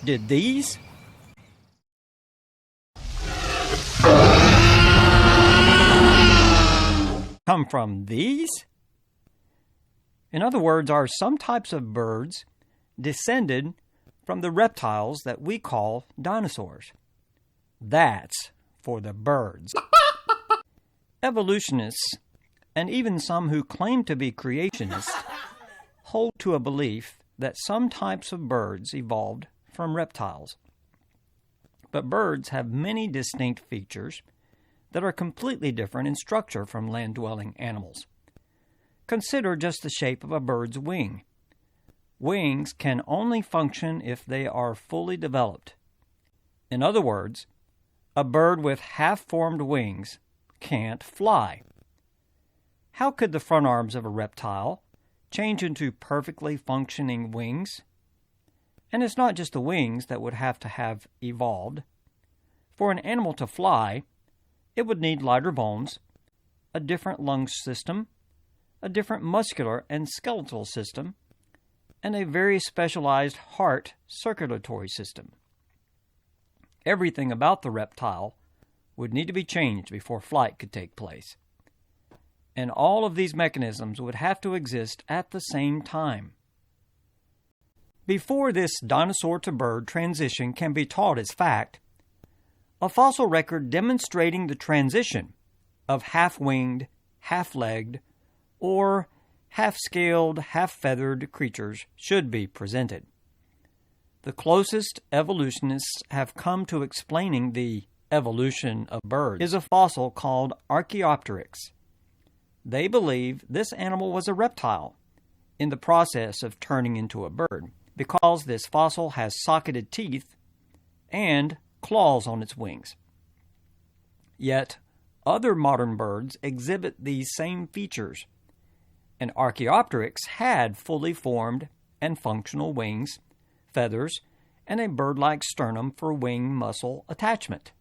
Did these come from these? In other words, are some types of birds descended from the reptiles that we call dinosaurs? That's for the birds. Evolutionists, and even some who claim to be creationists, hold to a belief that some types of birds evolved from reptiles. But birds have many distinct features that are completely different in structure from land-dwelling animals. Consider just the shape of a bird's wing. Wings can only function if they are fully developed. In other words, a bird with half-formed wings can't fly. How could the front arms of a reptile change into perfectly functioning wings? And it's not just the wings that would have to have evolved. For an animal to fly, it would need lighter bones, a different lung system, a different muscular and skeletal system, and a very specialized heart circulatory system. Everything about the reptile would need to be changed before flight could take place. And all of these mechanisms would have to exist at the same time. Before this dinosaur-to-bird transition can be taught as fact, a fossil record demonstrating the transition of half-winged, half-legged, or half-scaled, half-feathered creatures should be presented. The closest evolutionists have come to explaining the evolution of birds is a fossil called Archaeopteryx. They believe this animal was a reptile in the process of turning into a bird because this fossil has socketed teeth and claws on its wings. Yet, other modern birds exhibit these same features, and Archaeopteryx had fully formed and functional wings, feathers, and a bird-like sternum for wing muscle attachment.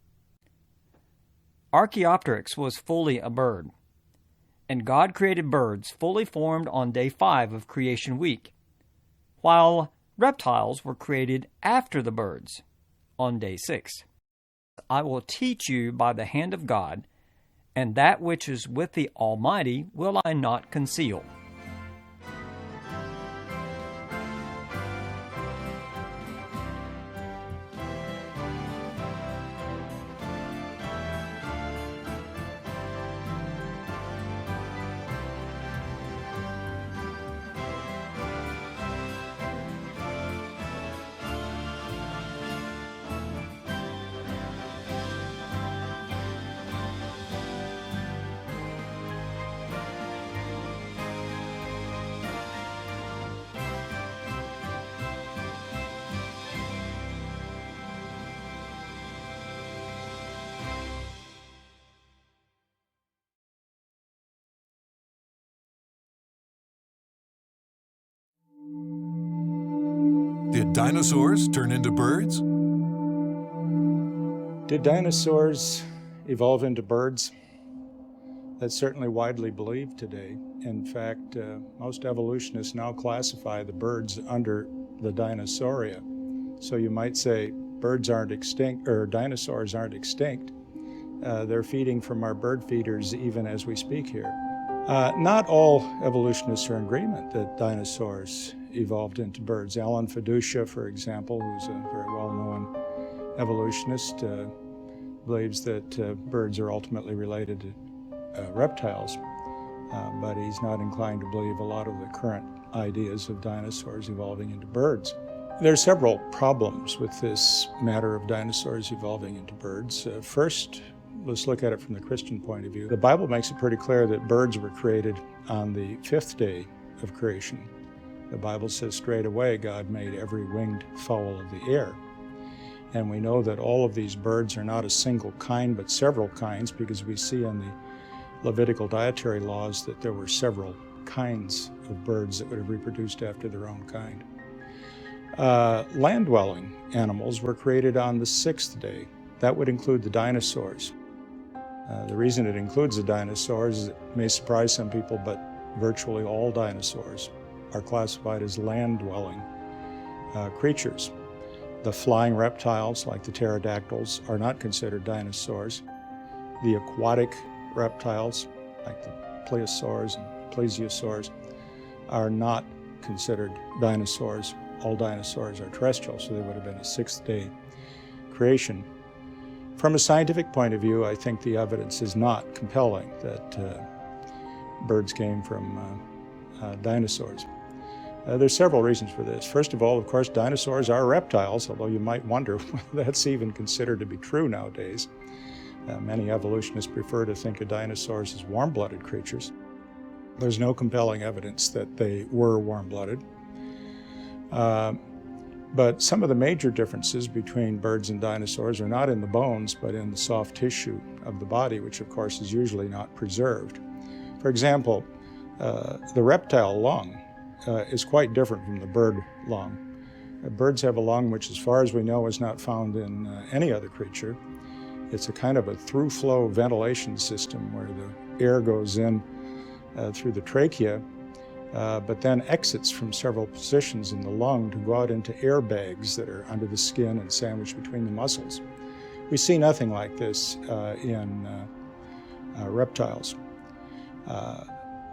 Archaeopteryx was fully a bird, and God created birds fully formed on day 5 of creation week, while reptiles were created after the birds on day 6. I will teach you by the hand of God, and that which is with the Almighty will I not conceal. Did dinosaurs turn into birds? Did dinosaurs evolve into birds? That's certainly widely believed today. In fact, most evolutionists now classify the birds under the Dinosauria. So you might say birds aren't extinct, or dinosaurs aren't extinct. They're feeding from our bird feeders even as we speak here. Not all evolutionists are in agreement that dinosaurs evolved into birds. Alan Fiducia, for example, who's a very well-known evolutionist, believes that birds are ultimately related to reptiles, but he's not inclined to believe a lot of the current ideas of dinosaurs evolving into birds. There are several problems with this matter of dinosaurs evolving into birds. First, let's look at it from the Christian point of view. The Bible makes it pretty clear that birds were created on the 5th day of creation. The Bible says straight away God made every winged fowl of the air. And we know that all of these birds are not a single kind, but several kinds, because we see in the Levitical dietary laws that there were several kinds of birds that would have reproduced after their own kind. Land-dwelling animals were created on the 6th day. That would include the dinosaurs. The reason it includes the dinosaurs is it may surprise some people, but virtually all dinosaurs are classified as land-dwelling creatures. The flying reptiles, like the pterodactyls, are not considered dinosaurs. The aquatic reptiles, like the plesiosaurs and plesiosaurs, are not considered dinosaurs. All dinosaurs are terrestrial, so they would have been a sixth-day creation. From a scientific point of view, I think the evidence is not compelling that birds came from dinosaurs. There's several reasons for this. First of all, of course, dinosaurs are reptiles, although you might wonder whether that's even considered to be true nowadays. Many evolutionists prefer to think of dinosaurs as warm-blooded creatures. There's no compelling evidence that they were warm-blooded. But some of the major differences between birds and dinosaurs are not in the bones, but in the soft tissue of the body, which of course is usually not preserved. For example, the reptile lung is quite different from the bird lung. Birds have a lung which, as far as we know, is not found in any other creature. It's a kind of a through-flow ventilation system where the air goes in through the trachea, but then exits from several positions in the lung to go out into air bags that are under the skin and sandwiched between the muscles. We see nothing like this in reptiles.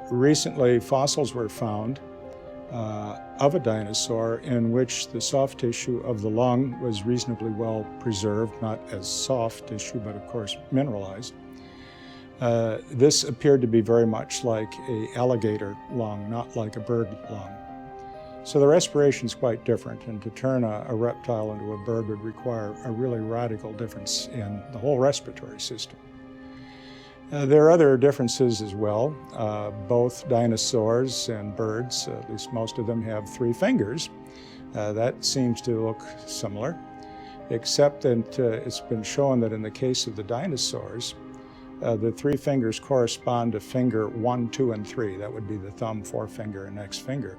Recently, fossils were found of a dinosaur in which the soft tissue of the lung was reasonably well preserved, not as soft tissue, but of course mineralized. This appeared to be very much like an alligator lung, not like a bird lung. So the respiration is quite different, and to turn a reptile into a bird would require a really radical difference in the whole respiratory system. There are other differences as well. Both dinosaurs and birds, at least most of them, have 3 fingers. That seems to look similar, except that it's been shown that in the case of the dinosaurs, the 3 fingers correspond to finger 1, 2, and 3. That would be the thumb, forefinger, and next finger.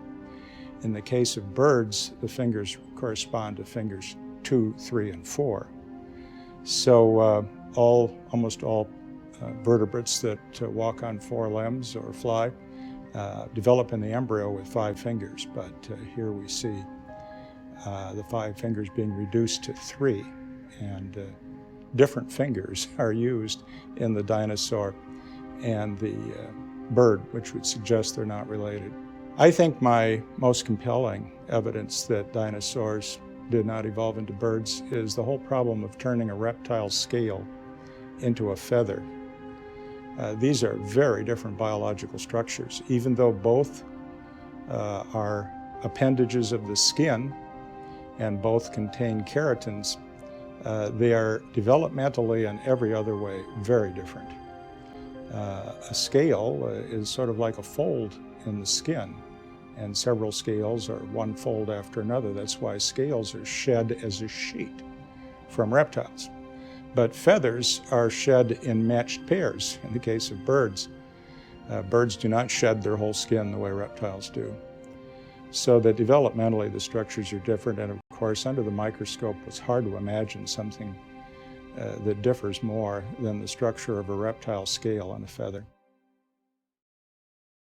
In the case of birds, the fingers correspond to fingers 2, 3, and 4. So almost all vertebrates that walk on 4 limbs or fly develop in the embryo with 5 fingers, but here we see the 5 fingers being reduced to 3, and different fingers are used in the dinosaur and the bird, which would suggest they're not related. I think my most compelling evidence that dinosaurs did not evolve into birds is the whole problem of turning a reptile's scale into a feather. These are very different biological structures. Even though both are appendages of the skin and both contain keratins, they are developmentally and every other way very different. A scale is sort of like a fold in the skin, and several scales are one fold after another. That's why scales are shed as a sheet from reptiles. But feathers are shed in matched pairs in the case of birds. Birds do not shed their whole skin the way reptiles do. So that developmentally the structures are different, and of course under the microscope it's hard to imagine something that differs more than the structure of a reptile scale on a feather.